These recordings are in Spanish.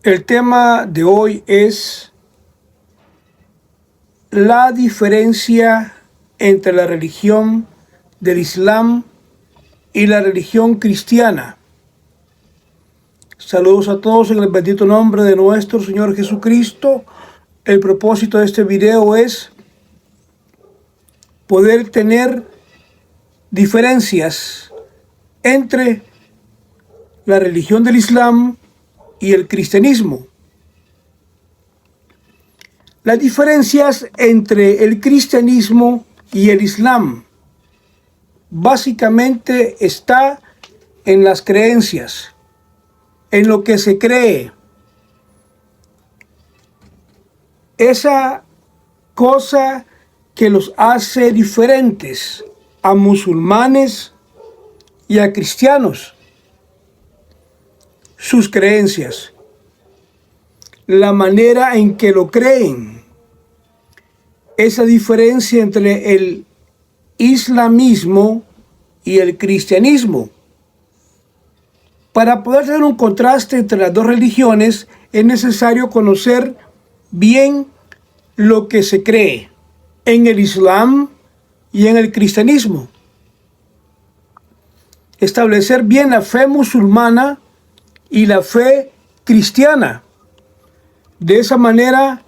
El tema de hoy es la diferencia entre la religión del Islam y la religión cristiana. Saludos a todos en el bendito nombre de nuestro Señor Jesucristo. El propósito de este video es poder tener diferencias entre la religión del Islam y el cristianismo. Las diferencias entre el cristianismo y el Islam básicamente está en las creencias, en lo que se cree. Esa cosa que los hace diferentes a musulmanes y a cristianos. Sus creencias, la manera en que lo creen, esa diferencia entre el islamismo y el cristianismo. Para poder tener un contraste entre las dos religiones es necesario conocer bien lo que se cree en el Islam y en el cristianismo. Establecer bien la fe musulmana y la fe cristiana. De esa manera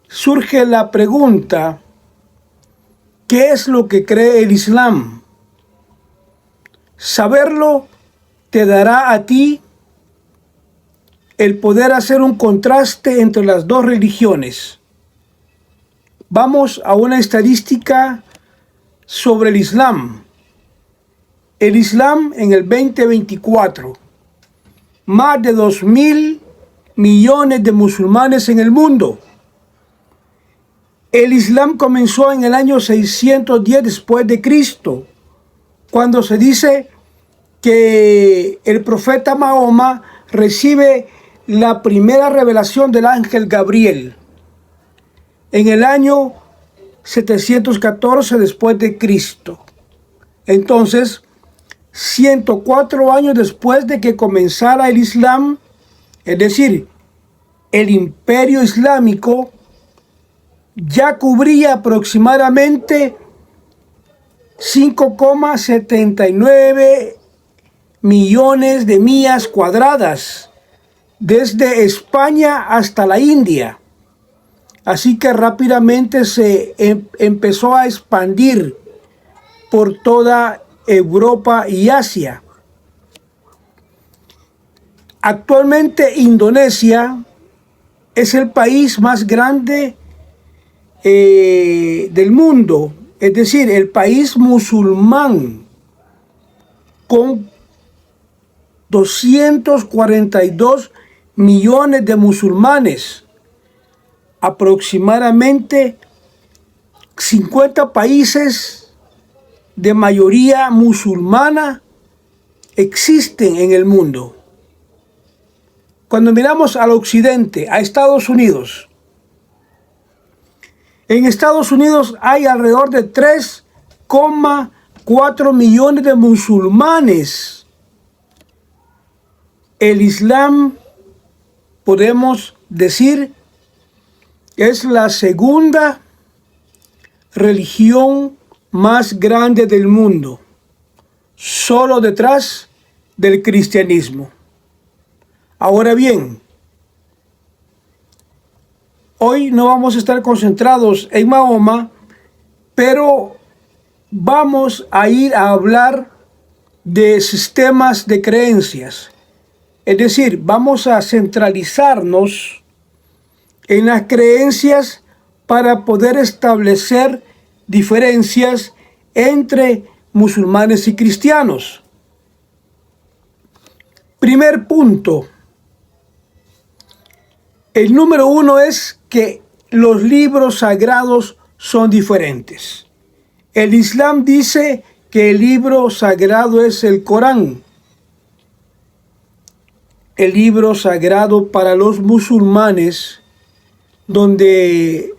surge la pregunta: ¿qué es lo que cree el Islam? Saberlo te dará a ti el poder hacer un contraste entre las dos religiones. Vamos a una estadística sobre el Islam. El Islam en el 2024, más de 2.000 millones de musulmanes en el mundo. El Islam comenzó en el año 610 después de Cristo, cuando se dice que el profeta Mahoma recibe la primera revelación del ángel Gabriel en el año 714 después de Cristo. Entonces, 104 años después de que comenzara el Islam, es decir, el imperio islámico ya cubría aproximadamente 5,79 millones de millas cuadradas, desde España hasta la India. Así que rápidamente se empezó a expandir por toda Europa y Asia. Actualmente Indonesia es el país más grande del mundo, es decir, el país musulmán, con 242 millones de musulmanes. Aproximadamente 50 países de mayoría musulmana existen en el mundo. Cuando miramos al occidente, a Estados Unidos, en Estados Unidos hay alrededor de 3,4 millones de musulmanes. El Islam, podemos decir, es la segunda religión más grande del mundo, solo detrás del cristianismo. Ahora bien, hoy no vamos a estar concentrados en Mahoma, pero vamos a ir a hablar de sistemas de creencias. Es decir, vamos a centralizarnos en las creencias para poder establecer diferencias entre musulmanes y cristianos. Primer punto. El número uno es que los libros sagrados son diferentes. El Islam dice que el libro sagrado es el Corán. El libro sagrado para los musulmanes, donde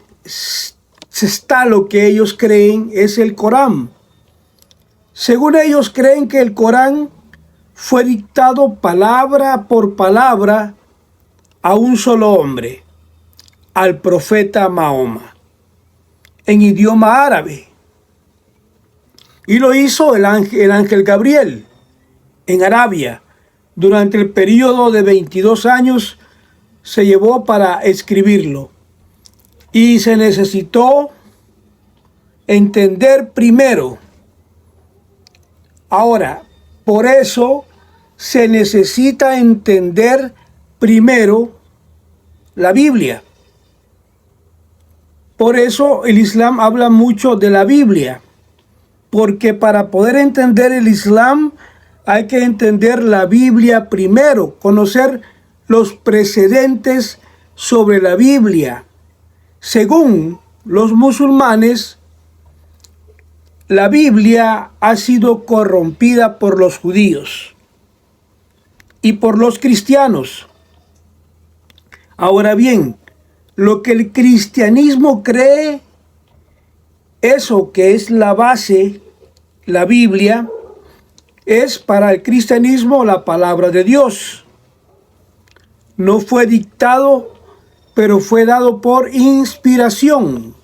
está lo que ellos creen, es el Corán. Según ellos creen que el Corán fue dictado palabra por palabra a un solo hombre, al profeta Mahoma, en idioma árabe. Y lo hizo el ángel Gabriel en Arabia. Durante el periodo de 22 años se llevó para escribirlo. Y se necesitó entender primero. Ahora, por eso se necesita entender primero la Biblia. Por eso el Islam habla mucho de la Biblia, porque para poder entender el Islam hay que entender la Biblia primero, conocer los precedentes sobre la Biblia. Según los musulmanes, la Biblia ha sido corrompida por los judíos y por los cristianos. Ahora bien, lo que el cristianismo cree, eso que es la base, la Biblia, es para el cristianismo la palabra de Dios. No fue dictado, pero fue dado por inspiración.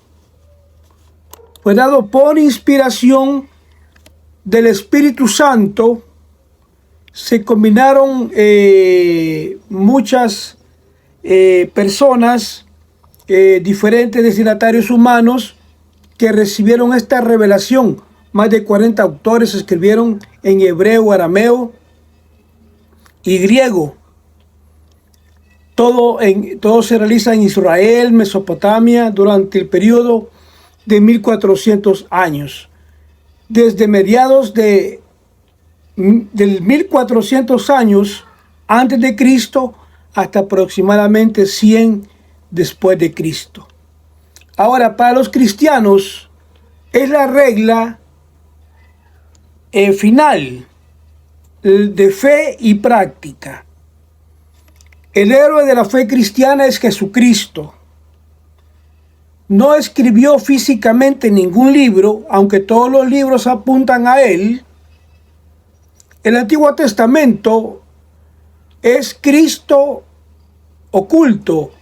Fue dado por inspiración del Espíritu Santo. Se combinaron muchas personas, diferentes destinatarios humanos que recibieron esta revelación. Más de 40 autores escribieron en hebreo, arameo y griego. Todo se realiza en Israel, Mesopotamia, durante el periodo de 1400 años. Desde mediados del 1400 años antes de Cristo hasta aproximadamente 100 después de Cristo. Ahora, para los cristianos es la regla final de fe y práctica. El héroe de la fe cristiana es Jesucristo. No escribió físicamente ningún libro, aunque todos los libros apuntan a él. El Antiguo Testamento es Cristo oculto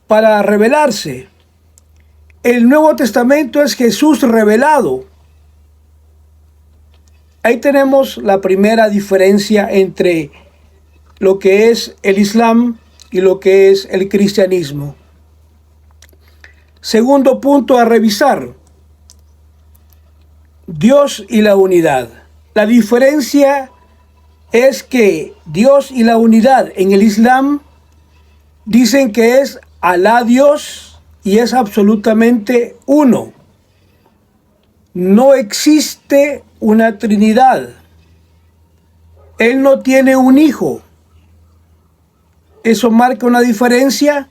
para revelarse. El Nuevo Testamento es Jesús revelado. Ahí tenemos la primera diferencia entre lo que es el Islam y lo que es el cristianismo. Segundo punto a revisar: Dios y la unidad. La diferencia es que Dios y la unidad en el Islam dicen que es Alá Dios y es absolutamente uno. No existe una Trinidad. Él no tiene un hijo. Eso marca una diferencia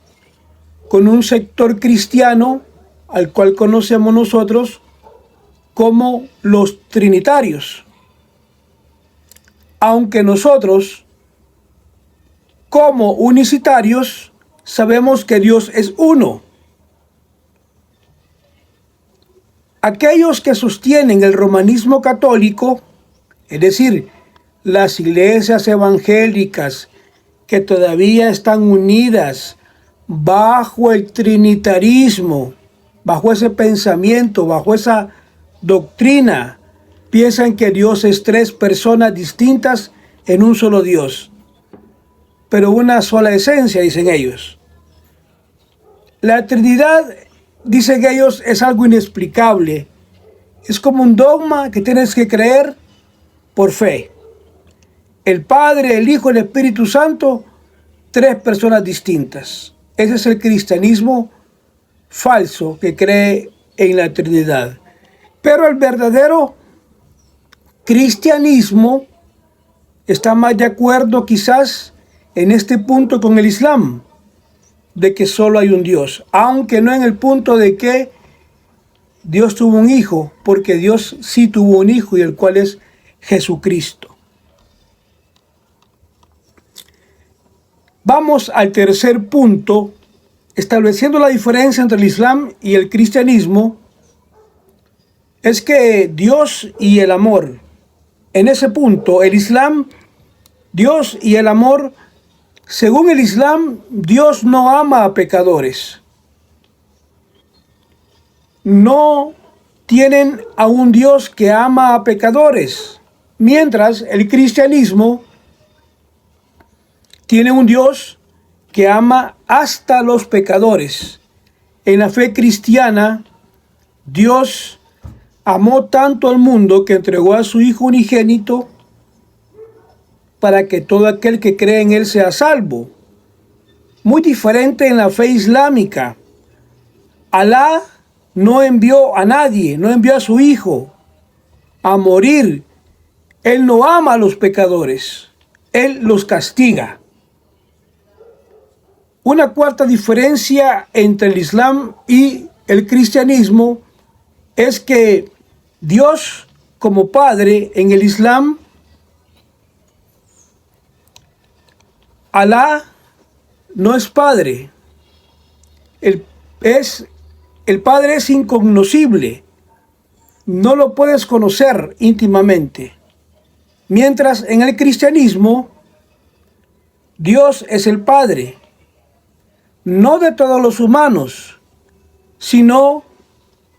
con un sector cristiano al cual conocemos nosotros como los trinitarios. Aunque nosotros, como unicitarios, sabemos que Dios es uno. Aquellos que sostienen el romanismo católico, es decir, las iglesias evangélicas que todavía están unidas bajo el trinitarismo, bajo ese pensamiento, bajo esa doctrina, piensan que Dios es tres personas distintas en un solo Dios, pero una sola esencia, dicen ellos. La Trinidad, dicen ellos, es algo inexplicable. Es como un dogma que tienes que creer por fe. El Padre, el Hijo, el Espíritu Santo, tres personas distintas. Ese es el cristianismo falso que cree en la Trinidad. Pero el verdadero cristianismo está más de acuerdo quizás en este punto con el Islam, de que solo hay un Dios, aunque no en el punto de que Dios tuvo un hijo, porque Dios sí tuvo un hijo y el cual es Jesucristo. Vamos al tercer punto, estableciendo la diferencia entre el Islam y el cristianismo, es que Dios y el amor. En ese punto, el Islam, Dios y el amor Según el Islam, Dios no ama a pecadores. No tienen a un Dios que ama a pecadores, mientras el cristianismo tiene un Dios que ama hasta los pecadores. En la fe cristiana, Dios amó tanto al mundo que entregó a su Hijo unigénito para que todo aquel que cree en Él sea salvo. Muy diferente en la fe islámica. Alá no envió a nadie, no envió a su Hijo a morir. Él no ama a los pecadores, Él los castiga. Una cuarta diferencia entre el Islam y el cristianismo es que Dios como Padre en el Islam, Alá no es Padre. El Padre es incognoscible. No lo puedes conocer íntimamente. Mientras en el cristianismo, Dios es el Padre. No de todos los humanos, sino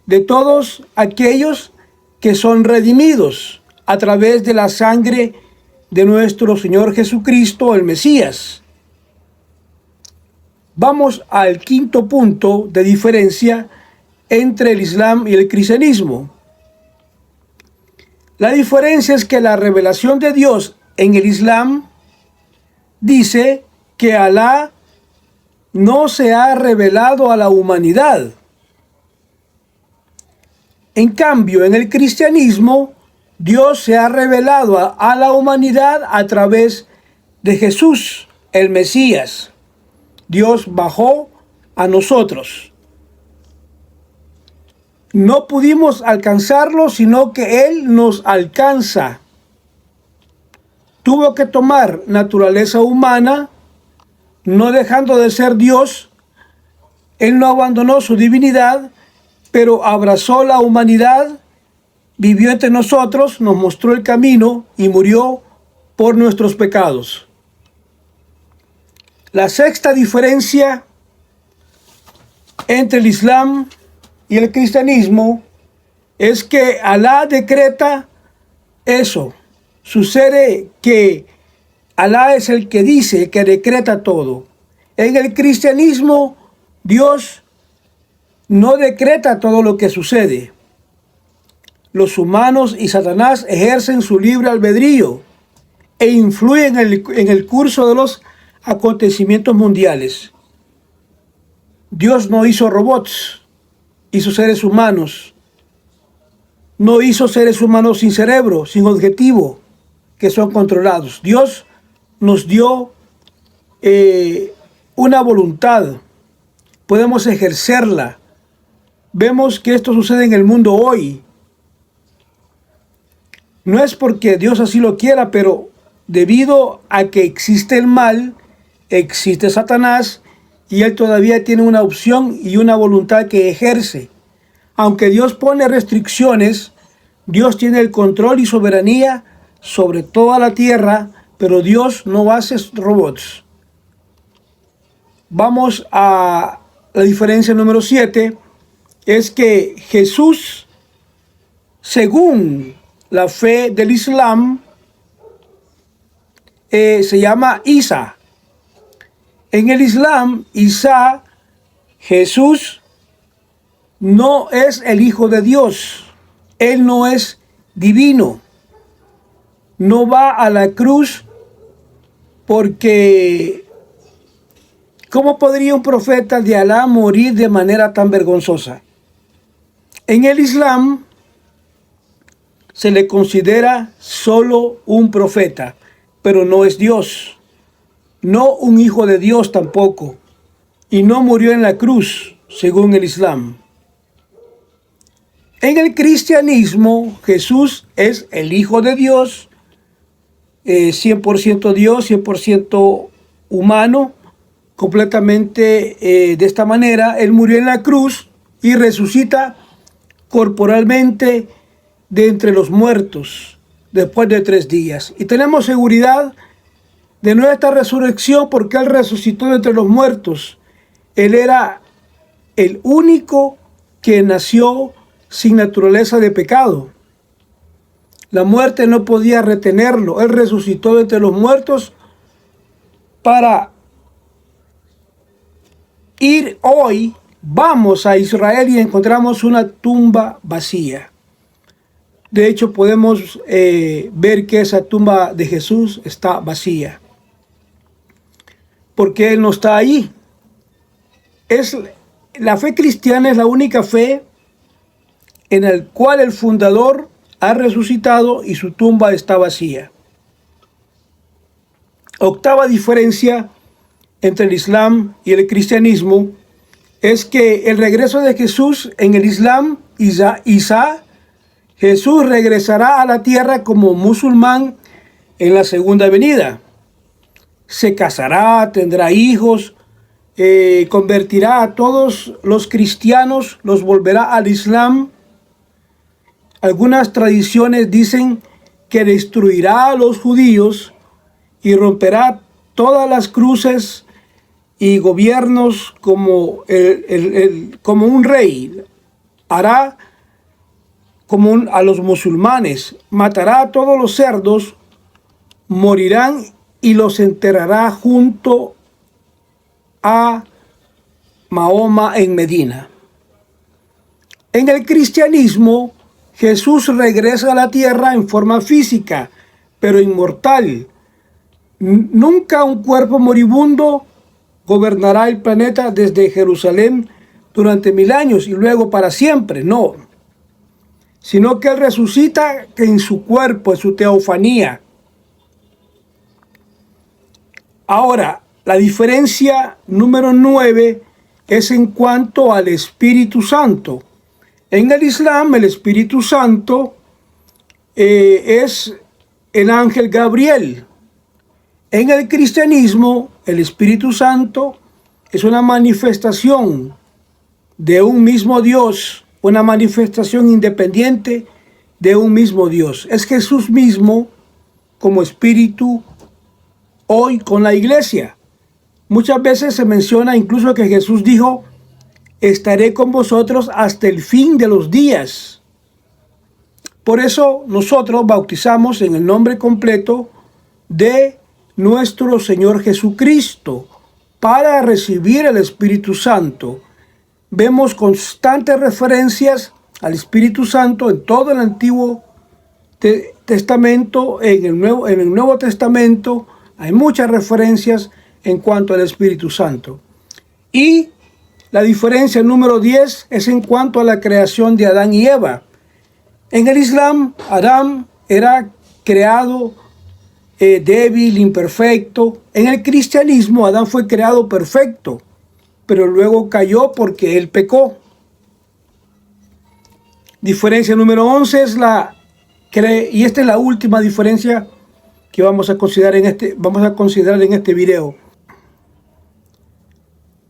de todos aquellos que son redimidos a través de la sangre de nuestro Señor Jesucristo, el Mesías. Vamos al quinto punto de diferencia entre el Islam y el cristianismo. La diferencia es que la revelación de Dios en el Islam dice que Alá no se ha revelado a la humanidad. En cambio, en el cristianismo, Dios se ha revelado a la humanidad a través de Jesús, el Mesías. Dios bajó a nosotros. No pudimos alcanzarlo, sino que Él nos alcanza. Tuvo que tomar naturaleza humana, no dejando de ser Dios. Él no abandonó su divinidad, pero abrazó la humanidad, vivió entre nosotros, nos mostró el camino y murió por nuestros pecados. La sexta diferencia entre el Islam y el cristianismo es que Alá decreta eso. Sucede que Alá es el que dice, que decreta todo. En el cristianismo, Dios no decreta todo lo que sucede. Los humanos y Satanás ejercen su libre albedrío e influyen en el curso de los acontecimientos mundiales. Dios no hizo robots, hizo seres humanos. No hizo seres humanos sin cerebro, sin objetivo, que son controlados. Dios nos dio una voluntad, podemos ejercerla. Vemos que esto sucede en el mundo hoy. No es porque Dios así lo quiera, pero debido a que existe el mal, existe Satanás, y él todavía tiene una opción y una voluntad que ejerce. Aunque Dios pone restricciones, Dios tiene el control y soberanía sobre toda la tierra, pero Dios no hace robots. Vamos a la diferencia número 7, es que Jesús, según la fe del Islam, se llama Isa. En el Islam, Isa, Jesús, no es el Hijo de Dios. Él no es divino. No va a la cruz porque ¿cómo podría un profeta de Alá morir de manera tan vergonzosa? En el Islam se le considera solo un profeta, pero no es Dios. No un hijo de Dios tampoco. Y no murió en la cruz, según el Islam. En el cristianismo, Jesús es el Hijo de Dios, 100% Dios, 100% humano, completamente de esta manera. Él murió en la cruz y resucita corporalmente de entre los muertos después de 3 días. Y tenemos seguridad de nuestra resurrección, porque Él resucitó de entre los muertos. Él era el único que nació sin naturaleza de pecado. La muerte no podía retenerlo. Él resucitó de entre los muertos para ir hoy. Vamos a Israel y encontramos una tumba vacía. De hecho, podemos ver que esa tumba de Jesús está vacía, porque Él no está ahí. La fe cristiana es la única fe en la cual el fundador ha resucitado y su tumba está vacía. Octava diferencia entre el Islam y el cristianismo es que el regreso de Jesús en el Islam, Jesús regresará a la tierra como musulmán en la segunda venida. Se casará, tendrá hijos, convertirá a todos los cristianos, los volverá al Islam. Algunas tradiciones dicen que destruirá a los judíos y romperá todas las cruces y gobiernos como un rey. Hará como a los musulmanes, matará a todos los cerdos, morirán y los enterrará junto a Mahoma en Medina. En el cristianismo, Jesús regresa a la tierra en forma física, pero inmortal. Nunca un cuerpo moribundo gobernará el planeta desde Jerusalén durante 1000 años y luego para siempre, no. Sino que Él resucita en su cuerpo, en su teofanía. Ahora, la diferencia número 9 es en cuanto al Espíritu Santo. En el Islam, el Espíritu Santo es el ángel Gabriel. En el cristianismo, el Espíritu Santo es una manifestación de un mismo Dios, una manifestación independiente de un mismo Dios. Es Jesús mismo como Espíritu hoy con la iglesia. Muchas veces se menciona incluso que Jesús dijo: estaré con vosotros hasta el fin de los días. Por eso nosotros bautizamos en el nombre completo de nuestro Señor Jesucristo para recibir el Espíritu Santo. Vemos constantes referencias al Espíritu Santo en todo el Antiguo Testamento, en el Nuevo Testamento hay muchas referencias en cuanto al Espíritu Santo. Y la diferencia número 10 es en cuanto a la creación de Adán y Eva. En el Islam, Adán era creado débil, imperfecto. En el cristianismo, Adán fue creado perfecto, pero luego cayó porque él pecó. Diferencia número 11 es y esta es la última diferencia que vamos a considerar en este video.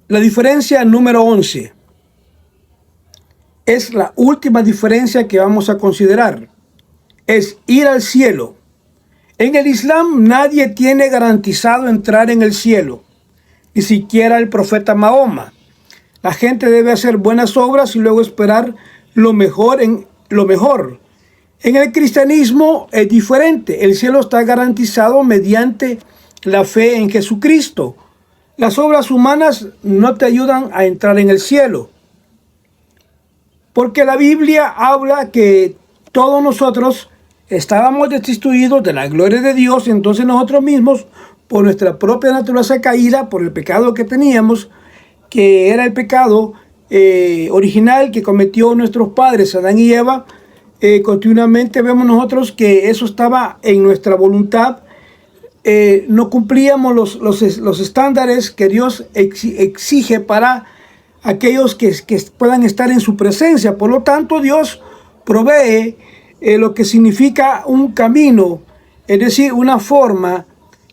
La diferencia número 11 es la última diferencia que vamos a considerar. Es ir al cielo. En el Islam nadie tiene garantizado entrar en el cielo, ni siquiera el profeta Mahoma. La gente debe hacer buenas obras y luego esperar lo mejor. En el cristianismo es diferente. El cielo está garantizado mediante la fe en Jesucristo. Las obras humanas no te ayudan a entrar en el cielo, porque la Biblia habla que todos nosotros estábamos destituidos de la gloria de Dios. Entonces nosotros mismos, por nuestra propia naturaleza caída, por el pecado que teníamos, que era el pecado original que cometió nuestros padres, Adán y Eva, continuamente vemos nosotros que eso estaba en nuestra voluntad. No cumplíamos los estándares que Dios exige para aquellos que puedan estar en su presencia. Por lo tanto, Dios provee lo que significa un camino, es decir, una forma,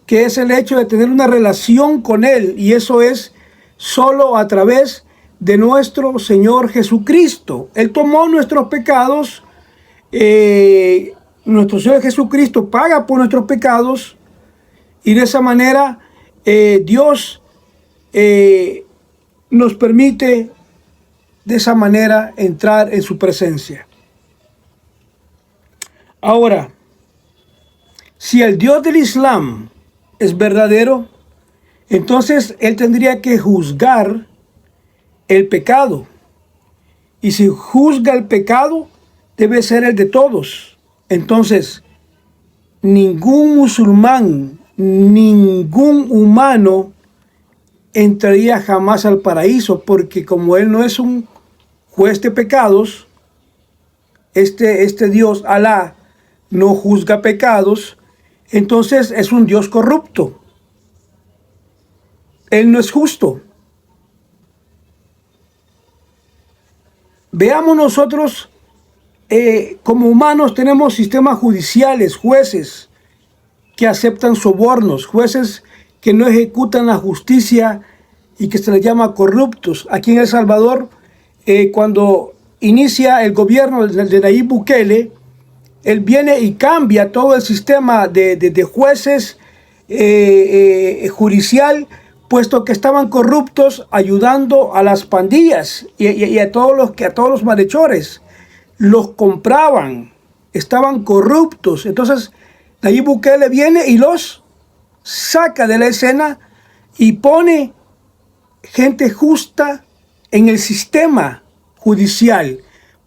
que es el hecho de tener una relación con Él, y eso es solo a través de nuestro Señor Jesucristo. Él tomó nuestros pecados, nuestro Señor Jesucristo paga por nuestros pecados, Y de esa manera Dios nos permite de esa manera entrar en su presencia. Ahora, si el Dios del Islam es verdadero, entonces Él tendría que juzgar el pecado. Y si juzga el pecado, debe ser el de todos. Entonces, ningún musulmán, ningún humano entraría jamás al paraíso, porque como Él no es un juez de pecados, este Dios, Alá, no juzga pecados, entonces es un Dios corrupto. Él no es justo. Veamos nosotros, como humanos tenemos sistemas judiciales, jueces que aceptan sobornos, jueces que no ejecutan la justicia y que se les llama corruptos. Aquí en El Salvador, cuando inicia el gobierno de Nayib Bukele, él viene y cambia todo el sistema de jueces judicial, puesto que estaban corruptos, ayudando a las pandillas y a todos los malhechores. Los compraban, estaban corruptos. Entonces Nayib Bukele viene y los saca de la escena y pone gente justa en el sistema judicial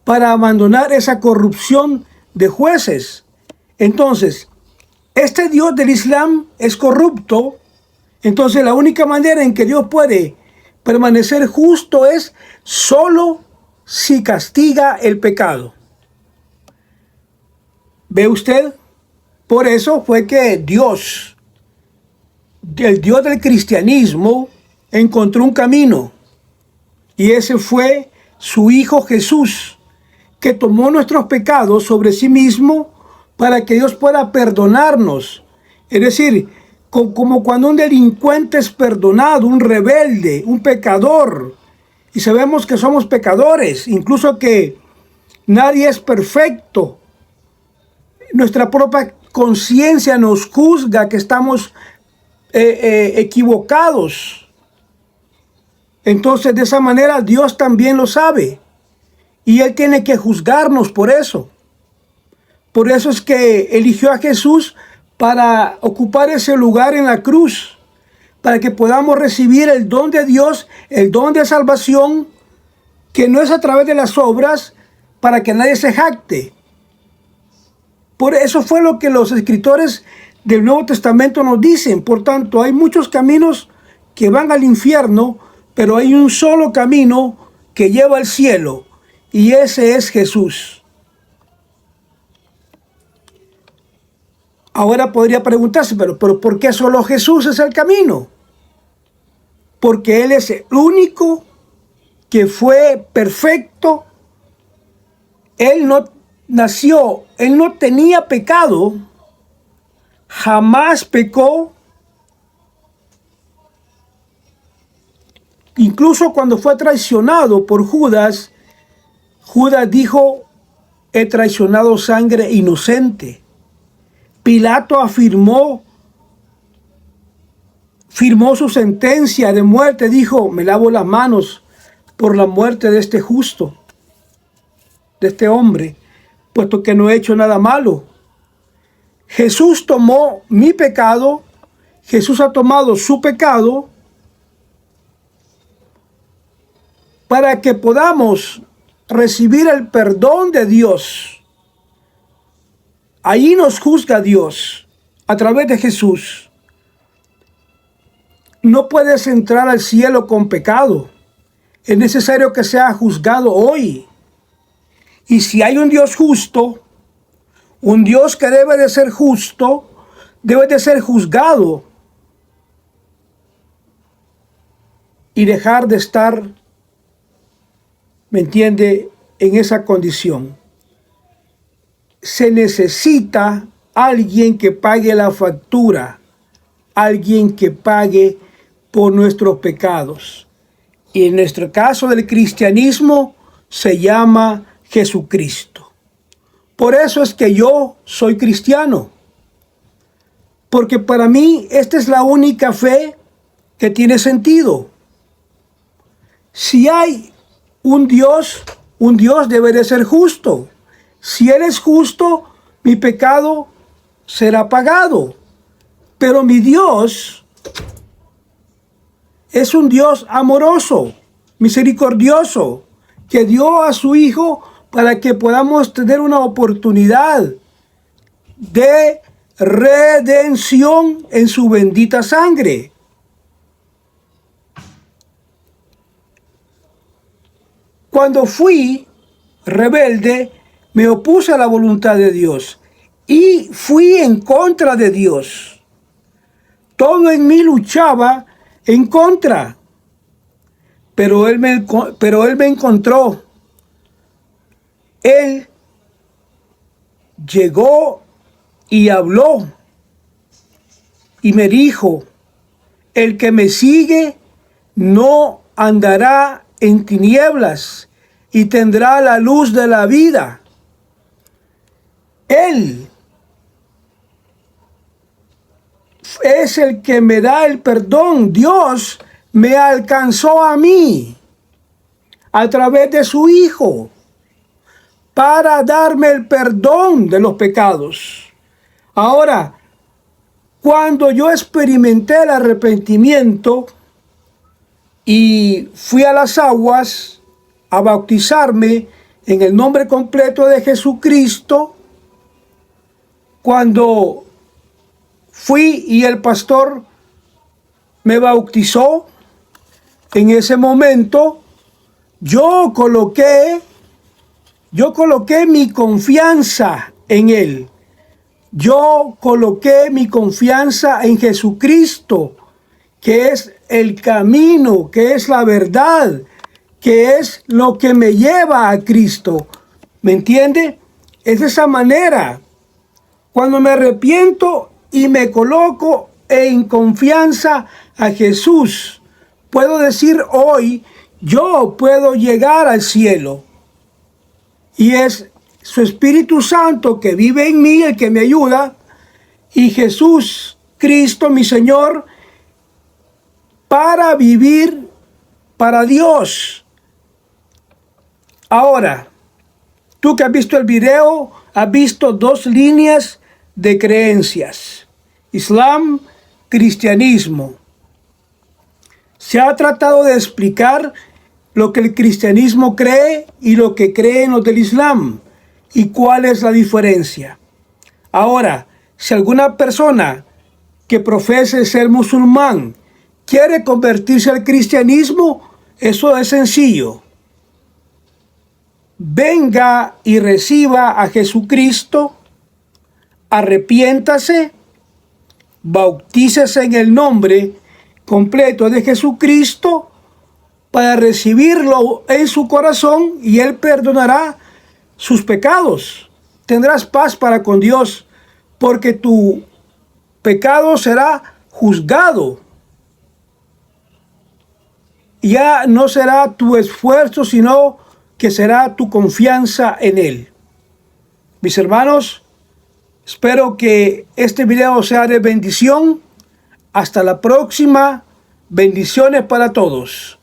para abandonar esa corrupción de jueces. Entonces, este Dios del Islam es corrupto. Entonces, la única manera en que Dios puede permanecer justo es solo si castiga el pecado. ¿Ve usted? Por eso fue que Dios, el Dios del cristianismo, encontró un camino. Y ese fue su Hijo Jesús, que tomó nuestros pecados sobre sí mismo para que Dios pueda perdonarnos. Es decir, como cuando un delincuente es perdonado, un rebelde, un pecador. Y sabemos que somos pecadores, incluso que nadie es perfecto. Nuestra propia conciencia nos juzga que estamos equivocados. Entonces, de esa manera, Dios también lo sabe. Y Él tiene que juzgarnos por eso. Por eso es que eligió a Jesús para ocupar ese lugar en la cruz, para que podamos recibir el don de Dios, el don de salvación, que no es a través de las obras, para que nadie se jacte. Por eso fue lo que los escritores del Nuevo Testamento nos dicen. Por tanto, hay muchos caminos que van al infierno, pero hay un solo camino que lleva al cielo, y ese es Jesús. Ahora podría preguntarse, pero ¿por qué solo Jesús es el camino? Porque Él es el único que fue perfecto. Él no nació, Él no tenía pecado, jamás pecó. Incluso cuando fue traicionado por Judas, Judas dijo: he traicionado sangre inocente. Pilato firmó su sentencia de muerte, dijo: me lavo las manos por la muerte de este justo, de este hombre, puesto que no he hecho nada malo. Jesús tomó mi pecado, Jesús ha tomado su pecado, para que podamos recibir el perdón de Dios. Allí nos juzga Dios a través de Jesús. No puedes entrar al cielo con pecado. Es necesario que sea juzgado hoy. Y si hay un Dios justo, un Dios que debe de ser justo, debe de ser juzgado y dejar de estar, ¿me entiende?, en esa condición. Se necesita alguien que pague la factura, alguien que pague por nuestros pecados. Y en nuestro caso del cristianismo se llama Jesucristo. Por eso es que yo soy cristiano. porque para mí esta es la única fe que tiene sentido. Si hay un Dios debe de ser justo. Si Él es justo, mi pecado será pagado. Pero mi Dios es un Dios amoroso, misericordioso, que dio a su Hijo para que podamos tener una oportunidad de redención en su bendita sangre. Cuando fui rebelde, me opuse a la voluntad de Dios y fui en contra de Dios. Todo en mí luchaba en contra, pero Él me encontró. Él llegó y habló y me dijo: el que me sigue no andará en tinieblas y tendrá la luz de la vida. Él es el que me da el perdón. Dios me alcanzó a mí a través de su Hijo para darme el perdón de los pecados. Ahora, cuando yo experimenté el arrepentimiento y fui a las aguas a bautizarme en el nombre completo de Jesucristo, cuando fui y el pastor me bautizó, en ese momento yo coloqué mi confianza en Él. Yo coloqué mi confianza en Jesucristo, que es el camino, que es la verdad, que es lo que me lleva a Cristo. ¿Me entiende? Es de esa manera. Cuando me arrepiento y me coloco en confianza a Jesús, puedo decir hoy, yo puedo llegar al cielo. Y es su Espíritu Santo que vive en mí el que me ayuda, y Jesús Cristo, mi Señor, para vivir para Dios. Ahora, tú que has visto el video, has visto dos líneas de creencias: Islam, cristianismo. Se ha tratado de explicar lo que el cristianismo cree y lo que creen los del Islam y cuál es la diferencia. Ahora, si alguna persona que profese ser musulmán quiere convertirse al cristianismo, eso es sencillo. Venga y reciba a Jesucristo, arrepiéntase, bautícese en el nombre completo de Jesucristo para recibirlo en su corazón y Él perdonará sus pecados. Tendrás paz para con Dios, porque tu pecado será juzgado. Ya no será tu esfuerzo, sino que será tu confianza en Él. Mis hermanos, espero que este video sea de bendición. Hasta la próxima. Bendiciones para todos.